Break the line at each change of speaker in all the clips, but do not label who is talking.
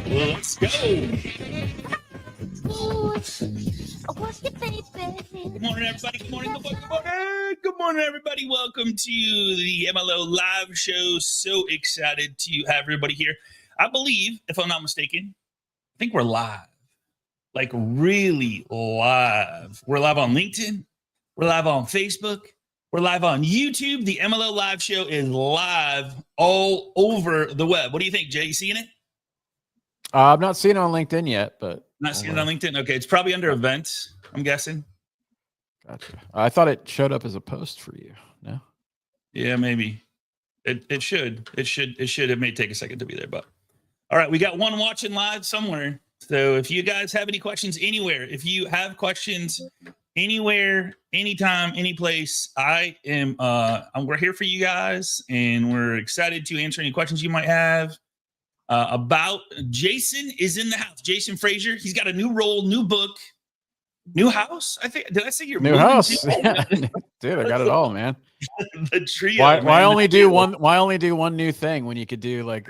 Let's go. Good morning, everybody. Good morning. Good morning. Good morning. Good morning, everybody. Welcome to the MLO live show. So excited to have everybody here. I believe, if I'm not mistaken, I think we're live. Like really live. We're live on LinkedIn. We're live on Facebook. We're live on YouTube. The MLO live show is live all over the web. What do you think, Jay? You seeing it?
I've not seen it on LinkedIn yet, but
not seeing it on LinkedIn. Okay, it's probably under events, I'm guessing.
Gotcha. I thought it showed up as a post for you. No.
Yeah, maybe. It should. It may take a second to be there, but all right, we got one watching live somewhere. So if you guys have any questions anywhere, if you have questions anywhere, anytime, any place, we're here for you guys, and we're excited to answer any questions you might have about. Jason is in the house. Jason Frazier. He's got a new role, new book, new house. I think. Did I say your
new house? Yeah. Dude, I got it all, man.
The trio.
Why only do one? Why only do one new thing when you could do like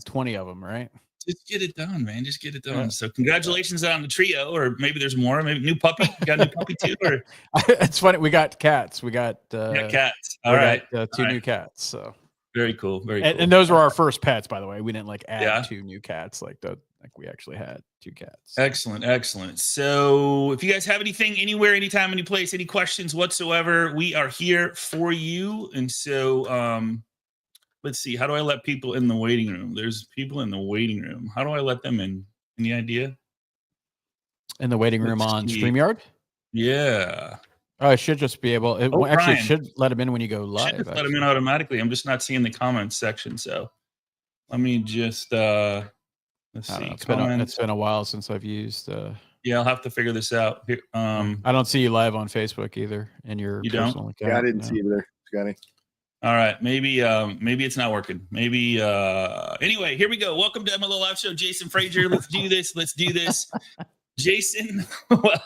20 of them, right?
Just get it done, man. Just get it done. Yeah. So congratulations on the trio, or maybe there's more. Maybe new puppy. You got a new puppy too? Or
it's funny. We got cats. We got
cats. All right.
Two new cats. So
very cool. Very
cool. And those were our first pets, by the way. We didn't like add two new cats. Like we actually had two cats.
Excellent. So if you guys have anything, anywhere, anytime, any place, any questions whatsoever, we are here for you. And so let's see. How do I let people in the waiting room? There's people in the waiting room. How do I let them in? Any idea?
In the waiting room on StreamYard?
Yeah.
Oh, it should just be able. It should let them in when you go live.
Should just let them in automatically. I'm just not seeing the comments section. So let me just let's see.
It's been a while since I've used.
Yeah, I'll have to figure this out. Here,
I don't see you live on Facebook either in your personal account.
Yeah, I didn't see you there, Scotty.
All right, maybe it's not working. Maybe anyway, here we go. Welcome to MLO Live Show. Jason Frazier. Let's do this. Jason,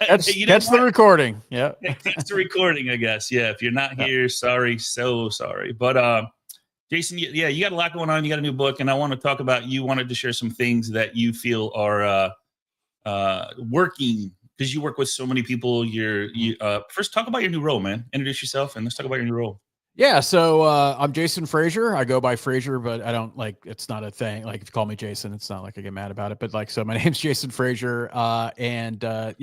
that's the recording. Yeah,
that's the recording, I guess. Yeah, if you're not here, sorry, so sorry. But Jason, yeah, you got a lot going on. You got a new book, and I want to talk about. You wanted to share some things that you feel are working, because you work with so many people. First, talk about your new role, man. Introduce yourself, and let's talk about your new role.
Yeah, so I'm Jason Frazier. I go by Frazier, but I don't it's not a thing. Like if you call me Jason, it's not like I get mad about it. But so my name's Jason Frazier, and I'm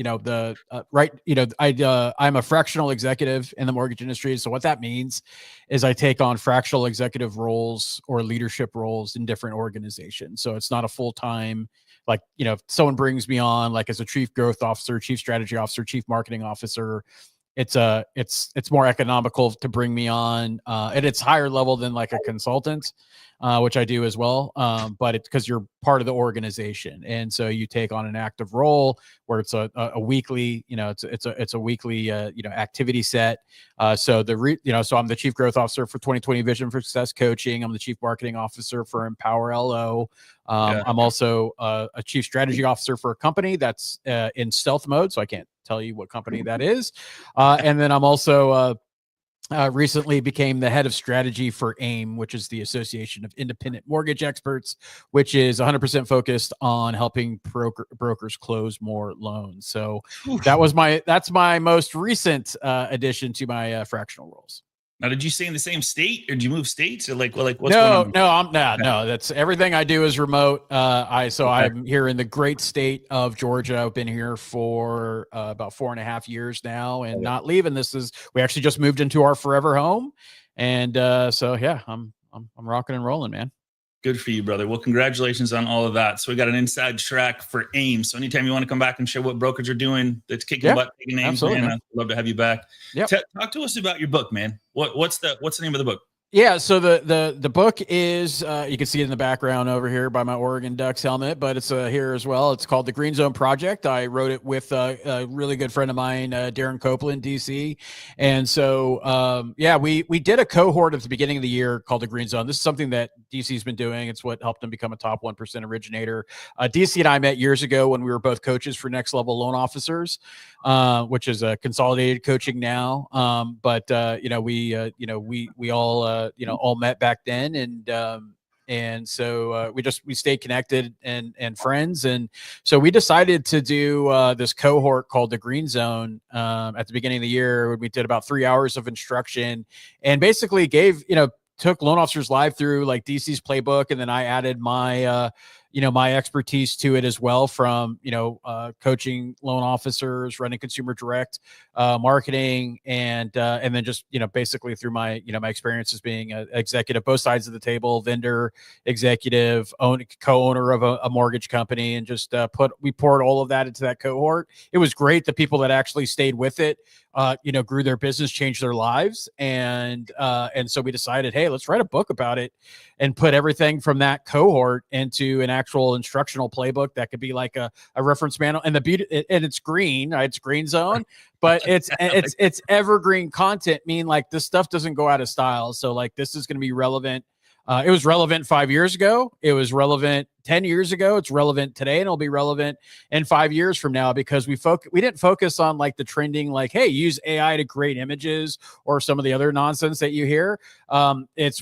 a fractional executive in the mortgage industry. So what that means is I take on fractional executive roles or leadership roles in different organizations. So it's not a full-time. If someone brings me on like as a chief growth officer, chief strategy officer, chief marketing officer, it's more economical to bring me on, and it's higher level than like a consultant, which I do as well. But it's because you're part of the organization, and so you take on an active role where it's a weekly, it's a weekly, activity set. So I'm the chief growth officer for 2020 Vision for Success Coaching. I'm the chief marketing officer for Empower LO. I'm also a chief strategy officer for a company that's in stealth mode, so I can't tell you what company that is. And then I'm also recently became the head of strategy for AIM, which is the Association of Independent Mortgage Experts, which is 100% focused on helping brokers close more loans. So that's my most recent addition to my fractional roles.
Now, did you stay in the same state, or did you move states, or what's going on?
No. That's everything I do is remote. I'm here in the great state of Georgia. I've been here for about 4.5 years now, and not leaving. We actually just moved into our forever home, and I'm rocking and rolling, man.
Good for you, brother. Well, congratulations on all of that. So we got an inside track for AIM. So anytime you want to come back and show what brokers are doing, that's kicking butt, taking names, man, I'd love to have you back.
Yep.
Talk to us about your book, man. What's the name of the book?
Yeah, so the book is you can see it in the background over here by my Oregon Ducks helmet, but it's here as well. It's called The Green Zone Project. I wrote it with a really good friend of mine, Darren Copeland, DC, and so we did a cohort at the beginning of the year called The Green Zone. This is something that DC's been doing. It's what helped them become a top 1% originator. DC and I met years ago when we were both coaches for Next Level Loan Officers, which is a consolidated coaching now. We all all met back then, and And so we stayed connected and friends. And so we decided to do this cohort called the Green Zone at the beginning of the year. We did about 3 hours of instruction and basically took loan officers live through like DC's playbook. And then I added my, my expertise to it as well from, coaching loan officers, running consumer direct marketing, and then just, basically through my, my experiences being an executive, both sides of the table, vendor, executive, co-owner of a mortgage company, and just we poured all of that into that cohort. It was great. The people that actually stayed with it, grew their business, changed their lives. And so we decided, hey, let's write a book about it and put everything from that cohort into an actual instructional playbook that could be like a reference manual. And and it's green, right? It's Green Zone, but it's evergreen content, meaning like this stuff doesn't go out of style. So like this is going to be relevant. It was relevant 5 years ago. It was relevant 10 years ago. It's relevant today, and it'll be relevant in 5 years from now, because we didn't focus on like the trending, like, hey, use AI to create images or some of the other nonsense that you hear.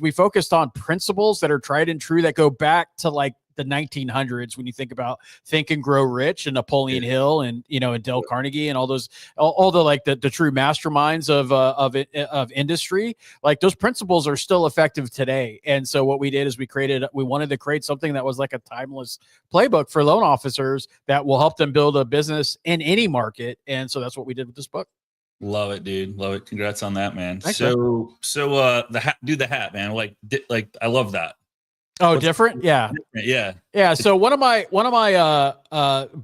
We focused on principles that are tried and true that go back to like the 1900s, when you think about Think and Grow Rich and Napoleon Hill and and Dale Carnegie and all those, all the like the true masterminds of industry. Like those principles are still effective today. And so what we did is we wanted to create something that was like a timeless playbook for loan officers that will help them build a business in any market. And so that's what we did with this book.
Love it, dude. Love it. Congrats on that, man.
Thanks,
so the hat, do the hat, man. Like I love that.
Oh, different? Yeah. Yeah. So one of my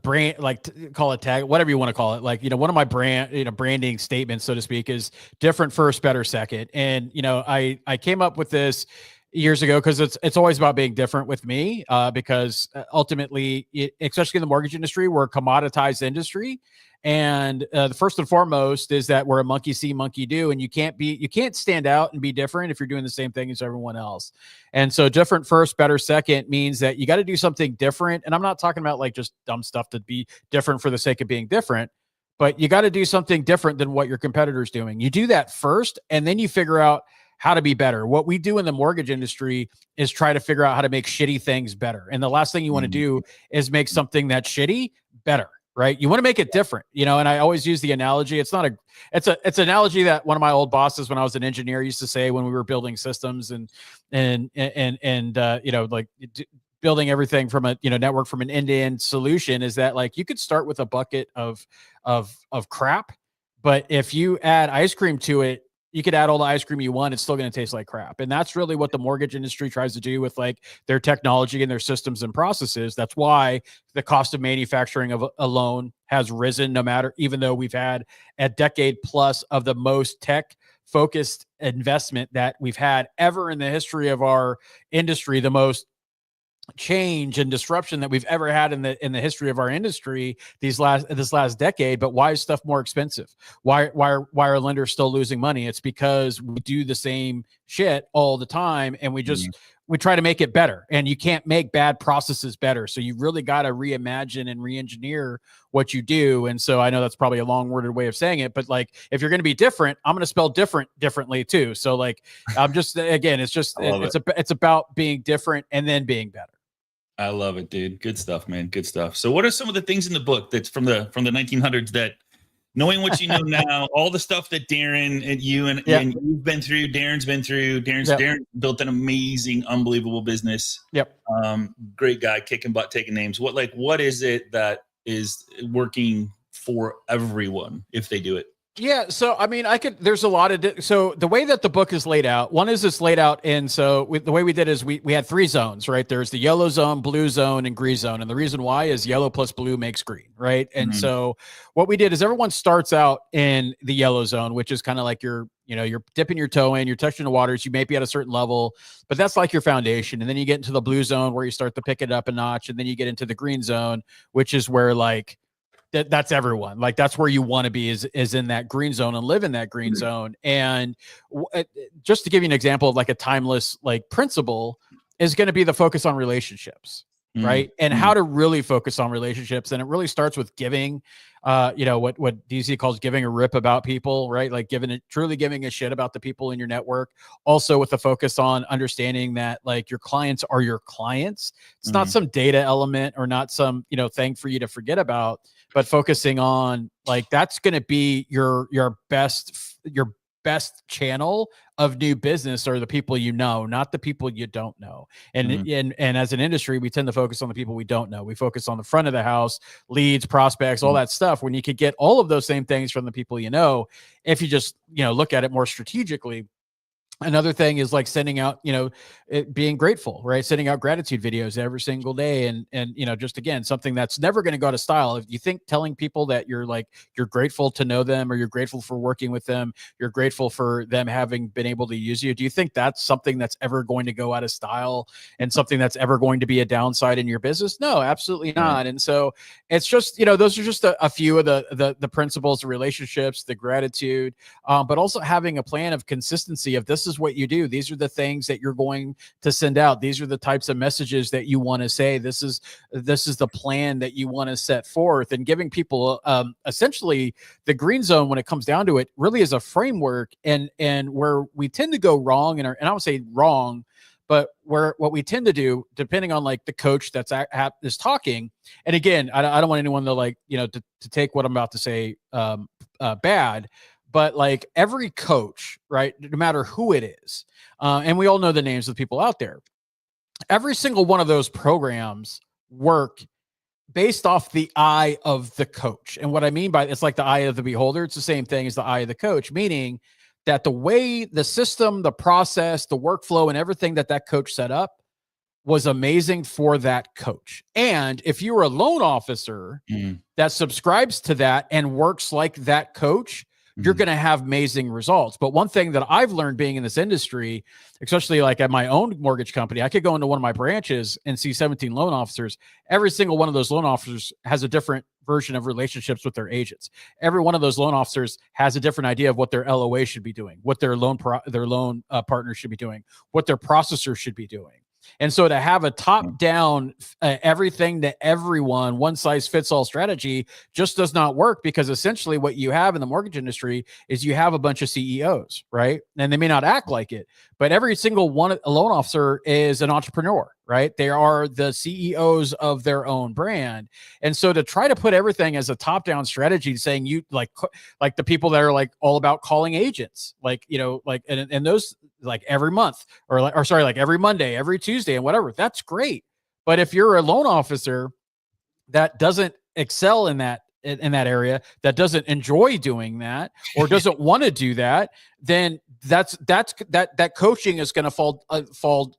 brand, like call it tag, whatever you want to call it. Like, one of my branding statements, so to speak, is different first, better second. And, I came up with this years ago because it's always about being different with me, because ultimately, especially in the mortgage industry, we're a commoditized industry. And the first and foremost is that we're a monkey see, monkey do, and you can't stand out and be different if you're doing the same thing as everyone else. And so different first, better second means that you got to do something different. And I'm not talking about like just dumb stuff to be different for the sake of being different, but you got to do something different than what your competitor's doing. You do that first, and then you figure out how to be better. What we do in the mortgage industry is try to figure out how to make shitty things better. And the last thing you want to do is make something that's shitty better. Right. You want to make it different, and I always use the analogy. It's an analogy that one of my old bosses, when I was an engineer, used to say when we were building systems and building everything from a, network from an end-to-end solution, is that like, you could start with a bucket of crap, but if you add ice cream to it, you could add all the ice cream you want. It's still going to taste like crap. And that's really what the mortgage industry tries to do with like their technology and their systems and processes. That's why the cost of manufacturing of a loan has risen, even though we've had a decade plus of the most tech focused investment that we've had ever in the history of our industry, the most change and disruption that we've ever had in the history of our industry this last decade. But why is stuff more expensive? Why are lenders still losing money? It's because we do the same shit all the time, and we try to make it better, and you can't make bad processes better. So you really got to reimagine and re-engineer what you do. And so I know that's probably a long-worded way of saying it, but like, if you're going to be different, I'm going to spell differently too. So like, I'm just, again, it's about being different and then being better.
I love it, dude. Good stuff, man. Good stuff. So what are some of the things in the book that's from the 1900s that, knowing what you know now, all the stuff that Darren and you and you've been through, Darren's been through, Darren built an amazing, unbelievable business. Yep. Great guy, kicking butt, taking names. What is it that is working for everyone if they do it?
Yeah. So, I mean, there's a lot of, so the way that the book is laid out, one is it's laid out in, the way we did is we had 3 zones, right? There's the yellow zone, blue zone, and green zone. And the reason why is yellow plus blue makes green, right? And so what we did is everyone starts out in the yellow zone, which is kind of like you're dipping your toe in, you're touching the waters, you may be at a certain level, but that's like your foundation. And then you get into the blue zone where you start to pick it up a notch. And then you get into the green zone, which is where like, that's everyone. Like that's where you want to be is in that green zone and live in that green zone. And just to give you an example of like a timeless like principle is going to be the focus on relationships. right? And how to really focus on relationships. And it really starts with giving, what DC calls giving a rip about people, right? Like truly giving a shit about the people in your network. Also with a focus on understanding that like your clients are your clients. It's not some data element or not some, thing for you to forget about, but focusing on like, that's going to be your best channel of new business are the people you know, not the people you don't know. And as an industry, we tend to focus on the people we don't know. We focus on the front of the house, leads, prospects, all that stuff, when you could get all of those same things from the people you know, if you just, look at it more strategically. Another thing is like sending out, being grateful, right? Sending out gratitude videos every single day. And, just again, something that's never going to go out of style. If you think telling people that you're grateful to know them, or you're grateful for working with them, you're grateful for them having been able to use you, do you think that's something that's ever going to go out of style and something that's ever going to be a downside in your business? No, absolutely not. Right. And so it's just, those are just a few of the principles of relationships, the gratitude, but also having a plan of consistency of this is what you do. These are the things that you're going to send out. These are the types of messages that you want to say. This is the plan that you want to set forth, and giving people essentially the green zone when it comes down to it really is a framework. And where we tend to go wrong, and I would say wrong, but what we tend to do, depending on like the coach that's is talking, and again, I don't want anyone to to take what I'm about to say bad. But like every coach, right, no matter who it is, and we all know the names of the people out there, every single one of those programs work based off the eye of the coach. And what I mean by it's like the eye of the beholder. It's the same thing as the eye of the coach, meaning that the way the system, the process, the workflow, and everything that coach set up was amazing for that coach. And if you're a loan officer that subscribes to that and works like that coach, you're going to have amazing results. But one thing that I've learned being in this industry, especially like at my own mortgage company, I could go into one of my branches and see 17 loan officers. Every single one of those loan officers has a different version of relationships with their agents. Every one of those loan officers has a different idea of what their LOA should be doing, what their loan partners should be doing, what their processor should be doing. And so to have a top-down everything to everyone, one-size-fits-all strategy just does not work, because essentially what you have in the mortgage industry is you have a bunch of CEOs, right? And they may not act like it, but every single one, a loan officer is an entrepreneur, right? They are the CEOs of their own brand. And so to try to put everything as a top-down strategy, saying you like the people that are like all about calling agents, and those like every month or every Monday, every Tuesday and whatever, that's great. But if you're a loan officer that doesn't excel in that area, that doesn't enjoy doing that or doesn't want to do that, then that coaching is going to fall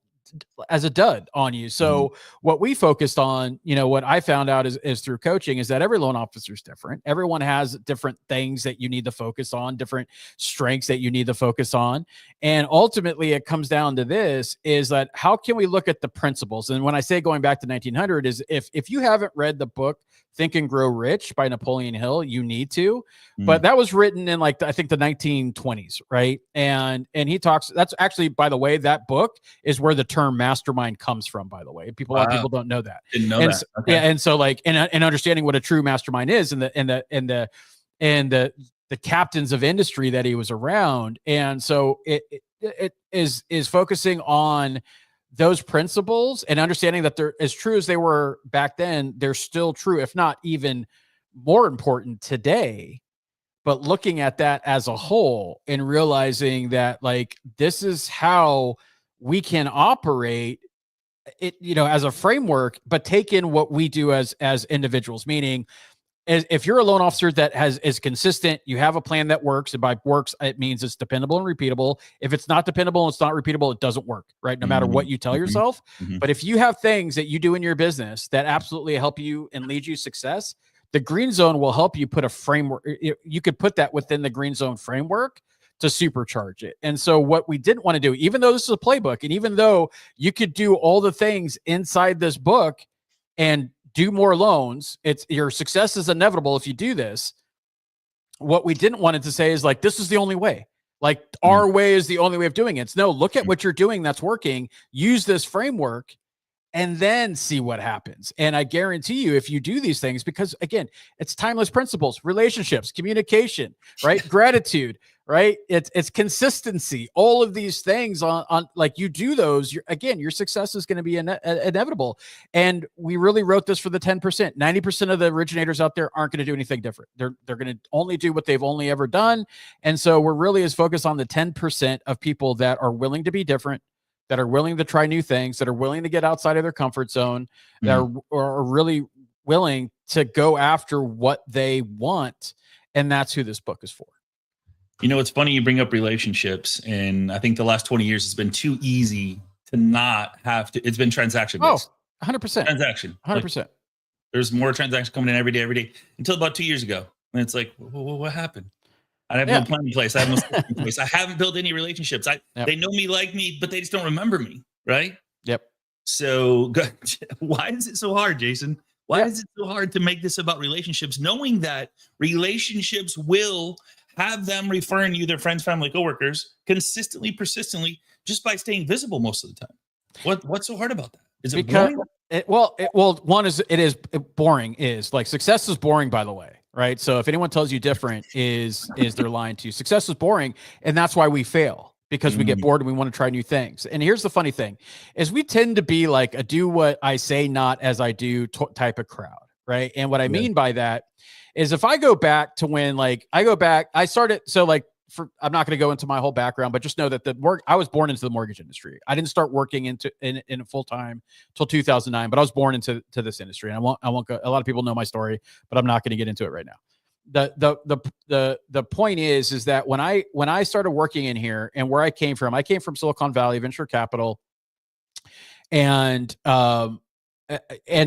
as a dud on you. So what we focused on, what I found out is through coaching is that every loan officer is different. Everyone has different things that you need to focus on, different strengths that you need to focus on. And ultimately it comes down to this, is that how can we look at the principles? And when I say going back to 1900 is if you haven't read the book Think and Grow Rich by Napoleon Hill, you need to, but that was written in I think the 1920s. Right. And he talks, that's actually, by the way, that book is where the term mastermind comes from, by the way. A lot of people don't know that.
Didn't know that. Okay.
Yeah. And so and understanding what a true mastermind is and the captains of industry that he was around. And so it is focusing on those principles and understanding that they're as true as they were back then. They're still true, if not even more important today, but looking at that as a whole and realizing that this is how we can operate it, as a framework, but take in what we do as individuals, meaning if you're a loan officer that is consistent, you have a plan that works, and by works, it means it's dependable and repeatable. If it's not dependable and it's not repeatable, it doesn't work, right? No matter what you tell yourself. But if you have things that you do in your business that absolutely help you and lead you success, the green zone will help you put a framework. You could put that within the green zone framework to supercharge it. And so what we didn't want to do, even though this is a playbook, and even though you could do all the things inside this book and do more loans, your success is inevitable if you do this. What we didn't want it to say is this is the only way. Our way is the only way of doing it. It's no, look at what you're doing that's working. Use this framework and then see what happens. And I guarantee you, if you do these things, because again, it's timeless principles, relationships, communication, right? Gratitude, right? It's consistency, all of these things on like you do those, your success is going to be inevitable. And we really wrote this for the 10%. 90% of the originators out there aren't going to do anything different. They're going to only do what they've only ever done. And so we're really as focused on the 10% of people that are willing to be different, that are willing to try new things, that are willing to get outside of their comfort zone, that are really willing to go after what they want. And that's who this book is for.
You know, it's funny you bring up relationships, and I think the last 20 years has been too easy to not have to. It's been transaction based.
100%.
Transaction.
100%.
Like, there's more transactions coming in every day, until about 2 years ago. And it's like, what happened? I have no plan in place. I have no system in place. I haven't built any relationships. They know me, like me, but they just don't remember me, right?
Yep.
So why is it so hard, Jason? Why is it so hard to make this about relationships, knowing that relationships will have them referring you their friends, family, coworkers consistently, persistently, just by staying visible most of the time? What's so hard about that? Is it boring?
One is boring. Is like success is boring, by the way. Right. So if anyone tells you different, is they're lying to you. Success is boring. And that's why we fail, because we get bored and we want to try new things. And here's the funny thing is we tend to be like a do what I say, not as I do type of crowd. Right. And what I mean by that is if I go back to when I started. So like, I'm not going to go into my whole background, but just know that I was born into the mortgage industry. I didn't start working in full time till 2009, but I was born into this industry. And I won't go. A lot of people know my story, but I'm not going to get into it right now. The point is that when I started working in here, and where I came from Silicon Valley venture capital, and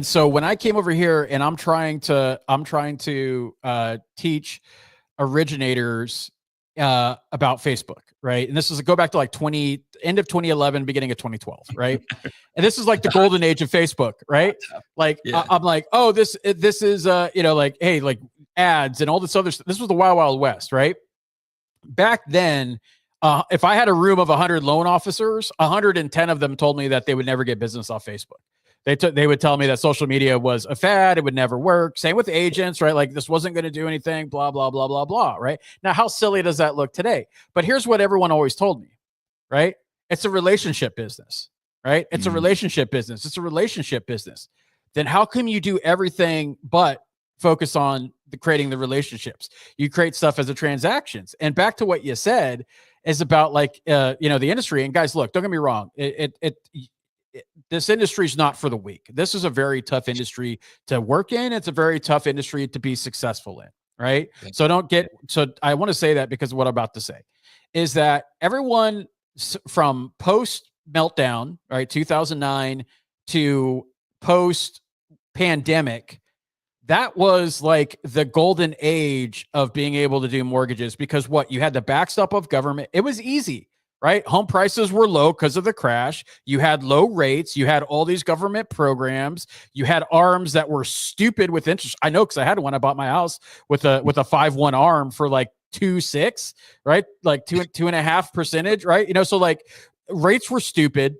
so when I came over here, and I'm trying to teach originators about Facebook, right? And this is go back to like end of 2011, beginning of 2012, right? And this is like the golden age of Facebook, right? Like I'm like, oh, this is like, hey, like ads and all this other stuff. This was the Wild Wild West, right? Back then, if I had a room of 100 loan officers, 110 of them told me that they would never get business off Facebook. They would tell me that social media was a fad. It would never work. Same with agents, right? Like this wasn't going to do anything, blah, blah, blah, blah, blah, right? Now, how silly does that look today? But here's what everyone always told me, right? It's a relationship business, right? It's a relationship business. It's a relationship business. Then how come you do everything but focus on creating the relationships? You create stuff as a transactions. And back to what you said is about like, the industry. And guys, look, don't get me wrong. This industry is not for the weak. This is a very tough industry to work in. It's a very tough industry to be successful in, right? Okay. So I want to say that because of what I'm about to say is that everyone from post meltdown, right, 2009 to post pandemic, that was like the golden age of being able to do mortgages, because you had the backstop of government. It was easy. Right? Home prices were low because of the crash. You had low rates. You had all these government programs. You had arms that were stupid with interest. I know because I had one. I bought my house with a 5.1 arm for like 2.6, right? Like 2.5%, right? So like rates were stupid.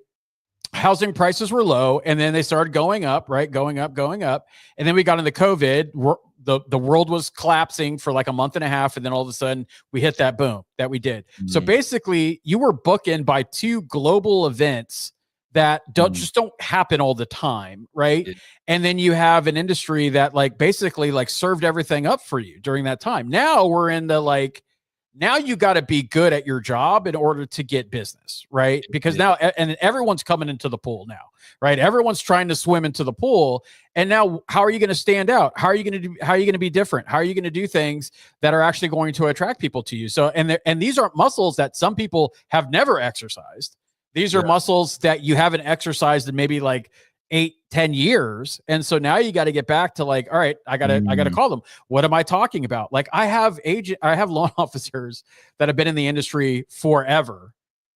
Housing prices were low, and then they started going up, right? Going up. And then we got into COVID. The world was collapsing for like a month and a half, and then all of a sudden we hit that boom that we did. So basically, you were bookend by two global events that just don't happen all the time, right? And then you have an industry that like basically like served everything up for you during that time. Now we're in the like, now you got to be good at your job in order to get business, right? Because now, and everyone's coming into the pool now, right? Everyone's trying to swim into the pool. And now how are you going to stand out? How are you going to be different? How are you going to do things that are actually going to attract people to you? So, and these aren't muscles that some people have never exercised. These are muscles that you haven't exercised in maybe like 8-10 years. And so now you got to get back to like, all right, I gotta call them. What am I talking about? Like I have loan officers that have been in the industry forever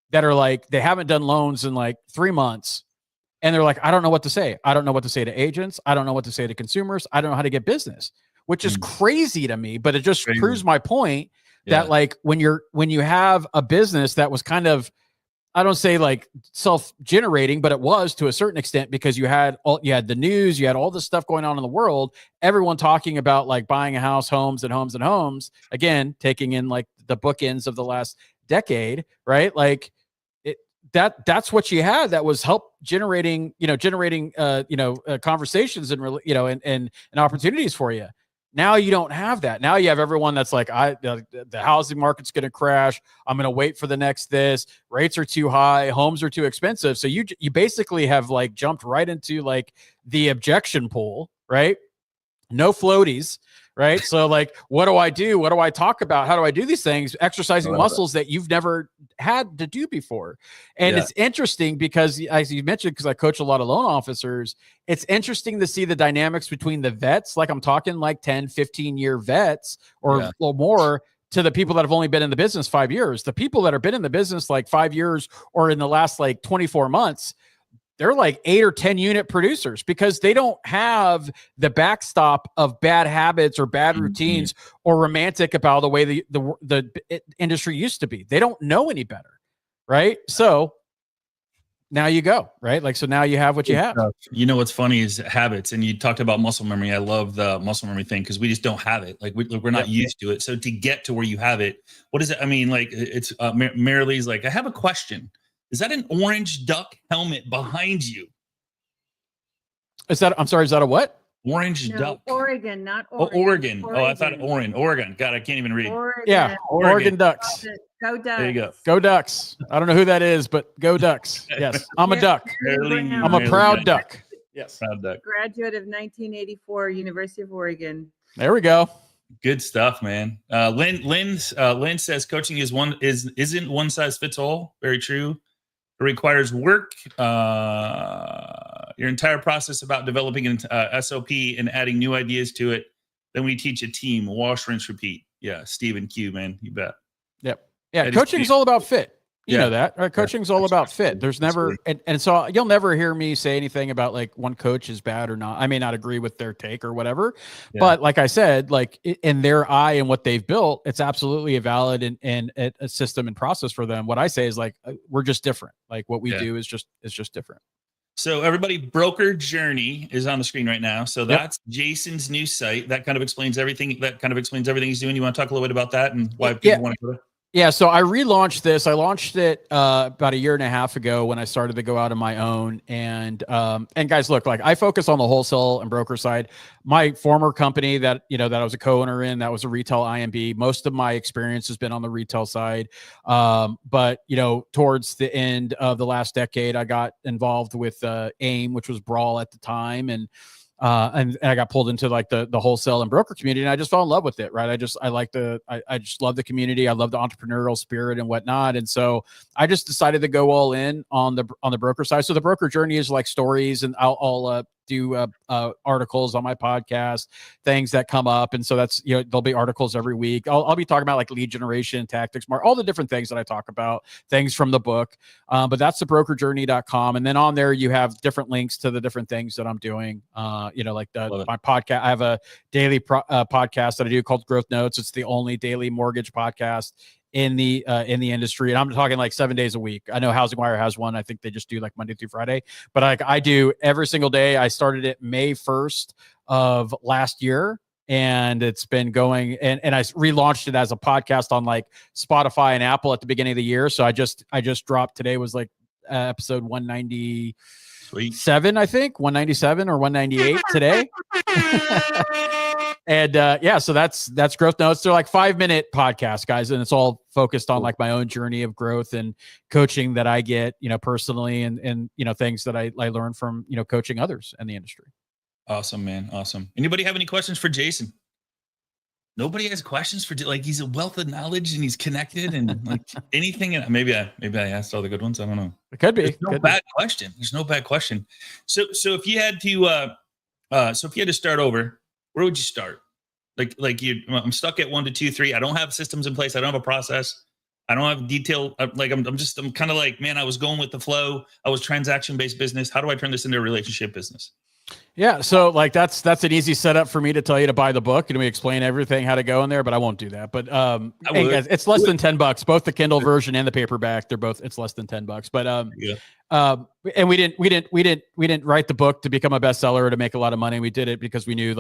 that are like, they haven't done loans in like 3 months. And they're like, I don't know what to say. I don't know what to say to agents. I don't know what to say to consumers. I don't know how to get business, which is crazy to me, but it just proves my point that like when you have a business that was kind of I don't say like self-generating, but it was to a certain extent because you had the news, you had all this stuff going on in the world, everyone talking about like buying a house, homes and homes and homes. Again, taking in like the bookends of the last decade, right? Like that's what you had that was help generating conversations and and opportunities for you. Now you don't have that. Now you have everyone that's like, the housing market's going to crash. I'm going to wait for the next this. Rates are too high. Homes are too expensive. So you basically have like jumped right into like the objection pool, right? No floaties, right? So like, what do I do? What do I talk about? How do I do these things? Exercising muscles that you've never had to do before. And it's interesting because, as you mentioned, because I coach a lot of loan officers, it's interesting to see the dynamics between the vets, like I'm talking like 10, 15-year vets or a little more, to the people that have only been in the business 5 years. The people that have been in the business like 5 years or in the last like 24 months, they're like 8 or 10 unit producers because they don't have the backstop of bad habits or bad routines or romantic about the way the industry used to be. They don't know any better. Right. So now you go, right? Like, so now you have what you have.
You know, what's funny is habits. And you talked about muscle memory. I love the muscle memory thing because we just don't have it. Like we're not used to it. So to get to where you have it, what is it? I mean, like it's Marilee's like, I have a question. Is that an orange duck helmet behind you?
I'm sorry, is that a what?
Orange duck.
Oregon, not
Oregon.
Oregon.
Oh, I thought Oregon. God, I can't even read.
Oregon.
Yeah, Oregon Ducks.
Go Ducks.
There you go.
Go Ducks. I don't know who that is, but go Ducks. Yes, I'm a duck. I'm a proud duck. Yes.
Proud duck.
Graduate of 1984, University of Oregon.
There we go.
Good stuff, man. Lynn says coaching isn't one size fits all. Very true. It requires work. Your entire process about developing an SOP and adding new ideas to it. Then we teach a team. Wash, rinse, repeat. Yeah, Stephen Q, man. You bet.
Yep. Yeah, coaching's all about fit. You know that, right? Coaching's all about fit. There's never, and so you'll never hear me say anything about like one coach is bad or not. I may not agree with their take or whatever, but like I said, like in their eye and what they've built, it's absolutely a valid and a system and process for them. What I say is like, we're just different. Like what we do is just different.
So everybody, Broker Journey is on the screen right now. So that's Jason's new site. That kind of explains everything. He's doing. You want to talk a little bit about that and why people want to go there?
Yeah, so I relaunched this. I launched it about a year and a half ago when I started to go out on my own. And guys, look, like I focus on the wholesale and broker side. My former company that I was a co-owner in, that was a retail IMB. Most of my experience has been on the retail side. But towards the end of the last decade, I got involved with AIM, which was Brawl at the time, and I got pulled into like the wholesale and broker community, and I just fell in love with it. Right. I just love the community. I love the entrepreneurial spirit and whatnot. And so I just decided to go all in on the broker side. So the Broker Journey is like stories, and I'll do articles on my podcast, things that come up. And so that's, there'll be articles every week. I'll be talking about like lead generation, tactics, all the different things that I talk about, things from the book. But that's the brokerjourney.com. And then on there, you have different links to the different things that I'm doing. Like my podcast, I have a daily podcast that I do called Growth Notes. It's the only daily mortgage podcast in the industry. And I'm talking like 7 days a week. I know Housing Wire has one. I think they just do like Monday through Friday, but I do every single day. I started it May 1st of last year, and it's been going, and I relaunched it as a podcast on like Spotify and Apple at the beginning of the year. So I just dropped, today was like episode 197, I think 197 or 198 today. And so that's Growth Notes. They're like 5-minute podcasts, guys, and it's all focused on like my own journey of growth and coaching that I get, personally, and things that I learn from coaching others in the industry.
Awesome, man. Awesome. Anybody have any questions for Jason? Nobody has questions for, like, he's a wealth of knowledge and he's connected and like anything. And maybe I asked all the good ones. I don't know.
It could be.
There's no bad question. There's no bad question. So if you had to start over, where would you start? I'm stuck at 1 to 2, 3. I don't have systems in place. I don't have a process. I don't have detail. I'm kind of like, man, I was going with the flow. I was transaction-based business. How do I turn this into a relationship business?
Yeah, so like that's an easy setup for me to tell you to buy the book and we explain everything how to go in there, but I won't do that. But hey guys, it's less than $10, both the Kindle version and the paperback. It's less than $10. But and we didn't write the book to become a bestseller or to make a lot of money. We did it because we knew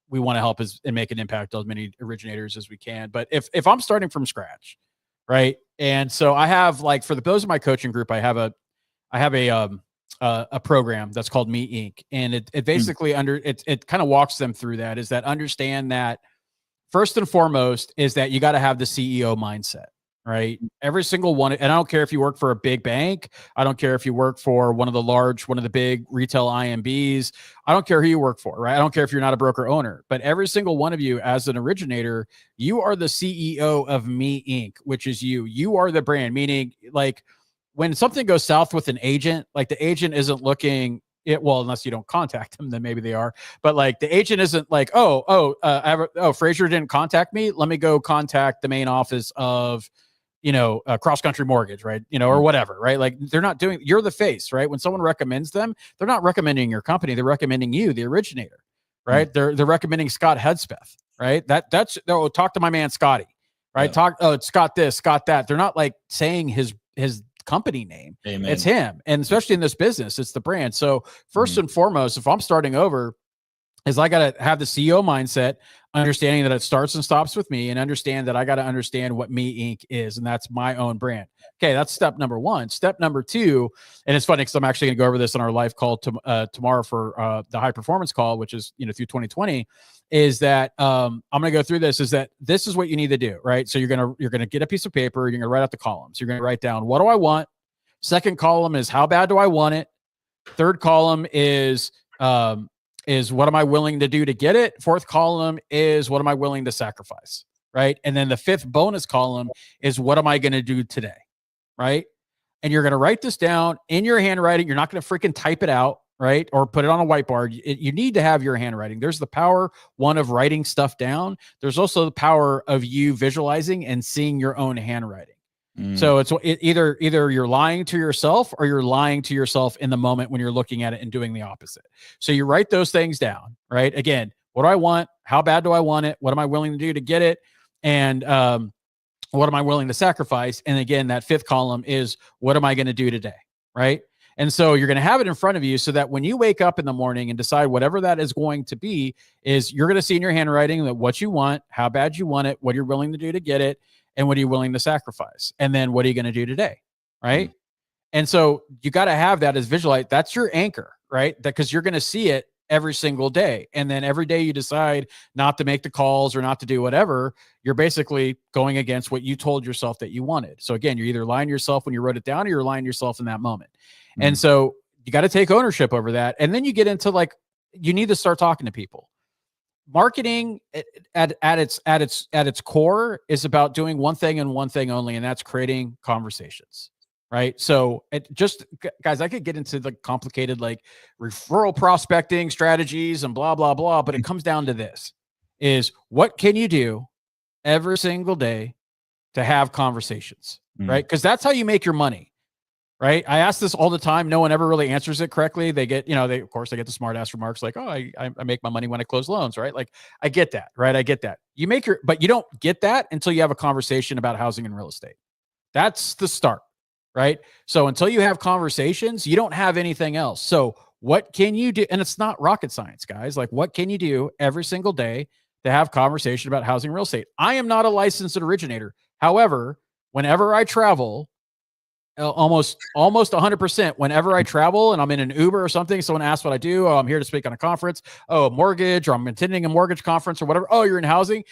we want to help and make an impact on as many originators as we can. But if I'm starting from scratch, right? And so I have for those of my coaching group, I have a program that's called Me Inc. And it basically it kind of walks them through that, is that understand that first and foremost is that you got to have the CEO mindset, right? Every single one. And I don't care if you work for a big bank. I don't care if you work for one of the big retail IMBs. I don't care who you work for, right? I don't care if you're not a broker owner, but every single one of you as an originator, you are the CEO of Me Inc., which is you are the brand, meaning when something goes south with an agent, the agent isn't looking it. Well, unless you don't contact them, then maybe they are. But the agent isn't Frazier didn't contact me. Let me go contact the main office of, Cross Country Mortgage, right? Or whatever, right? They're not doing. You're the face, right? When someone recommends them, they're not recommending your company. They're recommending you, the originator, right? They're recommending Scott Hedspeth, right? Talk to my man Scotty, right? It's Scott this, Scott that. They're not saying his company name. Amen. It's him. And especially in this business, it's the brand. So first and foremost, if I'm starting over, is I got to have the CEO mindset, understanding that it starts and stops with me, and understand that I got to understand what Me Inc. is. And that's my own brand. Okay. That's step number one. Step number two, and it's funny because I'm actually going to go over this on our live call tomorrow for the high performance call, which is, through 2020, is that I'm going to go through this, is that this is what you need to do, right? So you're going to get a piece of paper, you're going to write out the columns. You're going to write down, what do I want? Second column is, how bad do I want it? Third column is what am I willing to do to get it? Fourth column is, what am I willing to sacrifice? Right. And then the fifth bonus column is, what am I going to do today? Right. And you're going to write this down in your handwriting. You're not going to freaking type it out, right? Or put it on a whiteboard. You need to have your handwriting. There's the power, one, of writing stuff down. There's also the power of you visualizing and seeing your own handwriting. So it's either you're lying to yourself or you're lying to yourself in the moment when you're looking at it and doing the opposite. So you write those things down, right? Again, what do I want? How bad do I want it? What am I willing to do to get it? And what am I willing to sacrifice? And again, that fifth column is, what am I going to do today? Right. And so you're going to have it in front of you so that when you wake up in the morning and decide whatever that is going to be, is you're going to see in your handwriting that what you want, how bad you want it, what you're willing to do to get it, and what are you willing to sacrifice? And then what are you going to do today? Right. And so you got to have that as visualize. That's your anchor, right? Because you're going to see it every single day. And then every day you decide not to make the calls or not to do whatever, you're basically going against what you told yourself that you wanted. So again, you're either lying to yourself when you wrote it down, or you're lying to yourself in that moment. And so you got to take ownership over that. And then you get into you need to start talking to people. Marketing at its core is about doing one thing and one thing only, and that's creating conversations, right? So guys, I could get into the complicated referral prospecting strategies and blah blah blah, but it comes down to this: is what can you do every single day to have conversations, right? Because that's how you make your money. Right. I ask this all the time. No one ever really answers it correctly. They get, of course, they get the smart ass remarks like, oh, I make my money when I close loans. Right. I get that. Right. I get that. But you don't get that until you have a conversation about housing and real estate. That's the start. Right. So until you have conversations, you don't have anything else. So what can you do? And it's not rocket science, guys. What can you do every single day to have conversation about housing and real estate? I am not a licensed originator. However, whenever I travel, almost 100%, whenever I travel and I'm in an Uber or something, someone asks what I do. Oh, I'm here to speak on a conference. Oh, mortgage, or I'm attending a mortgage conference or whatever. Oh, you're in housing.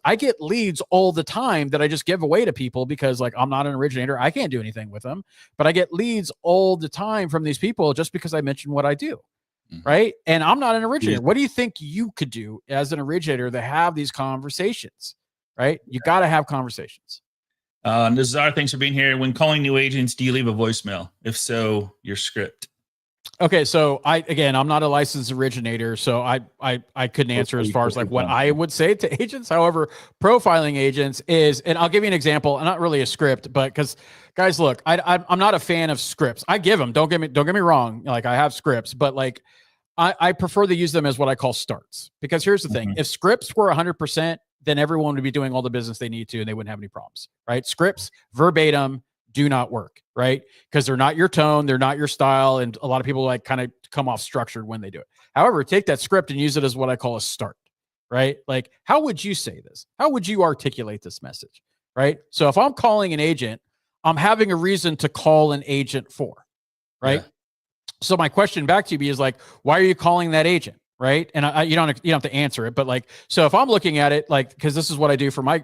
I get leads all the time that I just give away to people because I'm not an originator. I can't do anything with them, but I get leads all the time from these people just because I mentioned what I do. Right. And I'm not an originator. What do you think you could do as an originator to have these conversations? Right. You got to have conversations.
This is our thanks for being here. When calling new agents, do you leave a voicemail? If so, your script.
Okay, so I'm not a licensed originator, so I couldn't answer as far as what I would say to agents. However, profiling agents is, and I'll give you an example. Not really a script, but because guys, look, I'm not a fan of scripts. I give them. Don't get me wrong. I have scripts, but I prefer to use them as what I call starts, because here's the thing. If scripts were 100%, then everyone would be doing all the business they need to, and they wouldn't have any problems, right? Scripts verbatim do not work, right? Because they're not your tone, they're not your style. And a lot of people like kind of come off structured when they do it. However, take that script and use it as what I call a start, right? Like, how would you say this? How would you articulate this message, right? So if I'm calling an agent, I'm having a reason to call an agent for, right? Yeah. So my question back to you is like, why are you calling that agent? Right. And you don't have to answer it, but like, so if I'm looking at it, like, cause this is what I do for my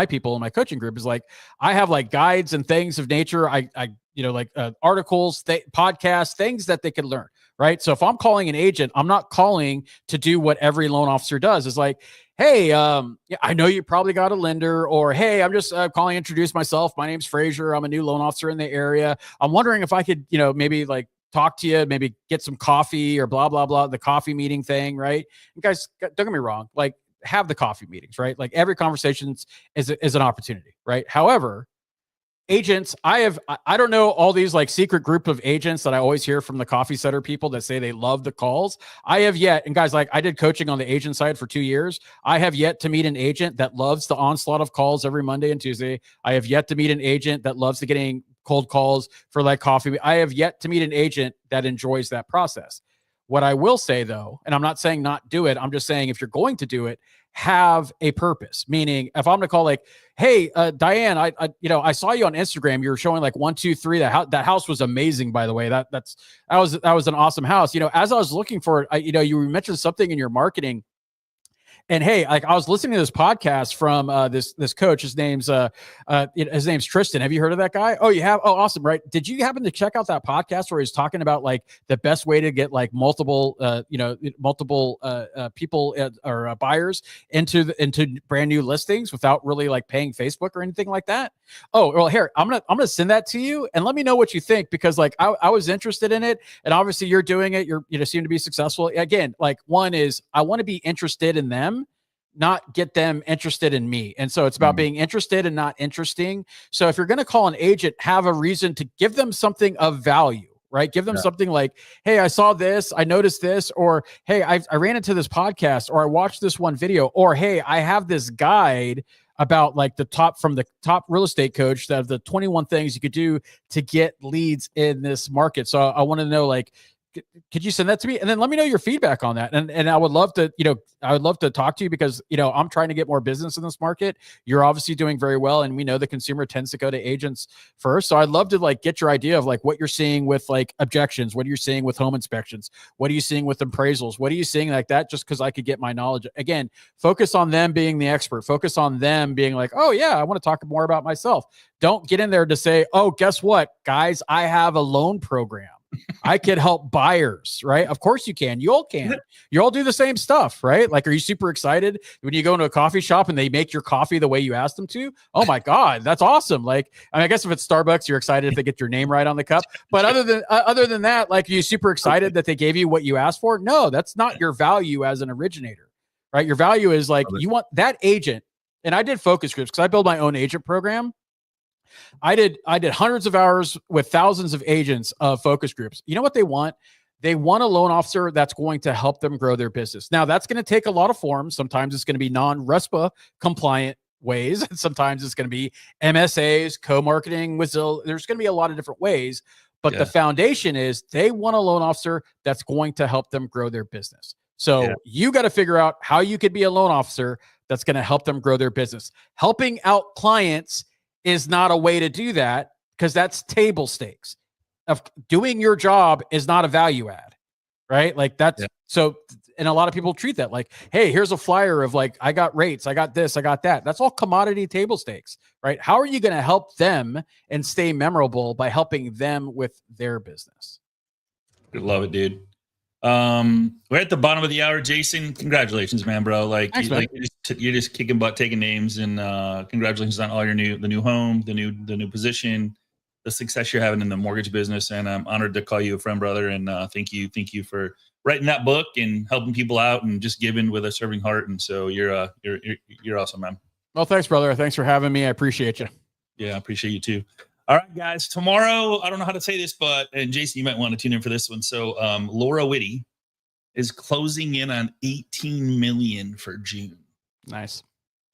people in my coaching group is like, I have like guides and things of nature. I like articles, podcasts, things that they could learn. Right. So if I'm calling an agent, I'm not calling to do what every loan officer does. Is like, hey, I know you probably got a lender, or, hey, I'm just calling to introduce myself. My name's Frazier. I'm a new loan officer in the area. I'm wondering if I could, maybe like talk to you, maybe get some coffee or blah, blah, blah, the coffee meeting thing, right? And guys, don't get me wrong, like have the coffee meetings, right? Like every conversation is an opportunity, right? However, agents, I don't know all these like secret group of agents that I always hear from the coffee setter people that say they love the calls. I have yet, and guys, like I did coaching on the agent side for 2 years. I have yet to meet an agent that loves the onslaught of calls every Monday and Tuesday. I have yet to meet an agent that loves getting cold calls for like coffee. I have yet to meet an agent that enjoys that process. What I will say though, and I'm not saying not do it, I'm just saying if you're going to do it, have a purpose. Meaning if I'm going to call like, hey, Diane, I saw you on Instagram. You were showing like 1, 2, 3. That house was amazing, by the way. That was an awesome house. As I was looking for it, you mentioned something in your marketing. And hey, like I was listening to this podcast from this coach. His name's Tristan. Have you heard of that guy? Oh, you have? Oh, awesome. Right. Did you happen to check out that podcast where he's talking about like the best way to get like multiple people or buyers into brand new listings without really like paying Facebook or anything like that? Oh, well, here, I'm gonna send that to you and let me know what you think, because like I was interested in it, and obviously you're doing it. You seem to be successful. Again, like one is I want to be interested in them, not get them interested in me. And so it's about being interested and not interesting. So if you're going to call an agent, have a reason to give them something of value, right? Give them something like, hey, I saw this, I noticed this, or, hey, I ran into this podcast, or I watched this one video, or, hey, I have this guide about like the top real estate coach that the 21 things you could do to get leads in this market. So I want to know, like, could you send that to me? And then let me know your feedback on that. And I would love to, I would love to talk to you, because, I'm trying to get more business in this market. You're obviously doing very well. And we know the consumer tends to go to agents first. So I'd love to like get your idea of like what you're seeing with like objections. What are you seeing with home inspections? What are you seeing with appraisals? What are you seeing like that? Just because I could get my knowledge. Again, focus on them being the expert. Focus on them being like, oh yeah, I want to talk more about myself. Don't get in there to say, oh, guess what, guys, I have a loan program. I could help buyers, right? Of course you can. You all can. You all do the same stuff, right? Like, are you super excited when you go into a coffee shop and they make your coffee the way you asked them to? Oh my God, that's awesome. Like, I guess if it's Starbucks, you're excited if they get your name right on the cup. But other than that, like, are you super excited that they gave you what you asked for? No, that's not your value as an originator, right? Your value is like, you want that agent. And I did focus groups because I build my own agent program. I did hundreds of hours with thousands of agents of focus groups. You know what they want? They want a loan officer that's going to help them grow their business. Now, that's going to take a lot of forms. Sometimes it's going to be non-RESPA compliant ways. Sometimes it's going to be MSAs, co-marketing with Zillow. There's going to be a lot of different ways. But the foundation is they want a loan officer that's going to help them grow their business. So you got to figure out how you could be a loan officer that's going to help them grow their business. Helping out clients is not a way to do that, because that's table stakes. Of doing your job is not a value add, right? Like that's so, and a lot of people treat that like, hey, here's a flyer of like, I got rates, I got this, I got that. That's all commodity table stakes, right? How are you going to help them and stay memorable by helping them with their business?
Love it, dude. We're at the bottom of the hour. Jason, congratulations, man, bro. Like,
thanks, man.
You're just kicking butt, taking names, and congratulations on all the new home, the new position, the success you're having in the mortgage business. And I'm honored to call you a friend, brother. And thank you for writing that book and helping people out and just giving with a serving heart. And so you're awesome, man.
Well, thanks, brother. Thanks for having me. I appreciate you.
Yeah, I appreciate you too. All right, guys. Tomorrow, I don't know how to say this, and Jason, you might want to tune in for this one. So, Laura Whitty is closing in on 18 million for June.
Nice.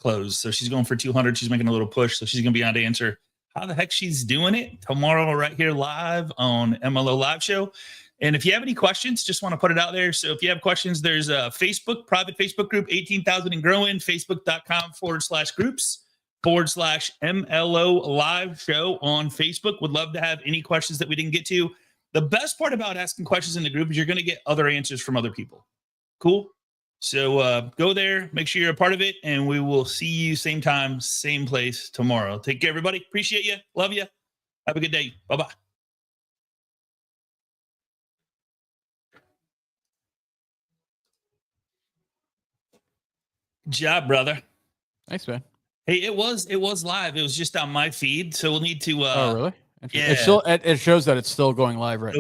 Close. So she's going for 200. She's making a little push. So she's going to be on to answer how the heck she's doing it tomorrow right here live on MLO Live Show. And if you have any questions, just want to put it out there. So if you have questions, there's a Facebook, private Facebook group, 18,000 and growing, facebook.com/groups/MLO Live Show on Facebook. Would love to have any questions that we didn't get to. The best part about asking questions in the group is you're going to get other answers from other people. Cool. So go there, make sure you're a part of it, and we will see you same time, same place tomorrow. Take care, everybody. Appreciate you. Love you. Have a good day. Bye-bye. Good job, brother.
Thanks, man.
Hey, it was live. It was just on my feed, so we'll need to
Oh, really?
Yeah.
It shows that it's still going live right now.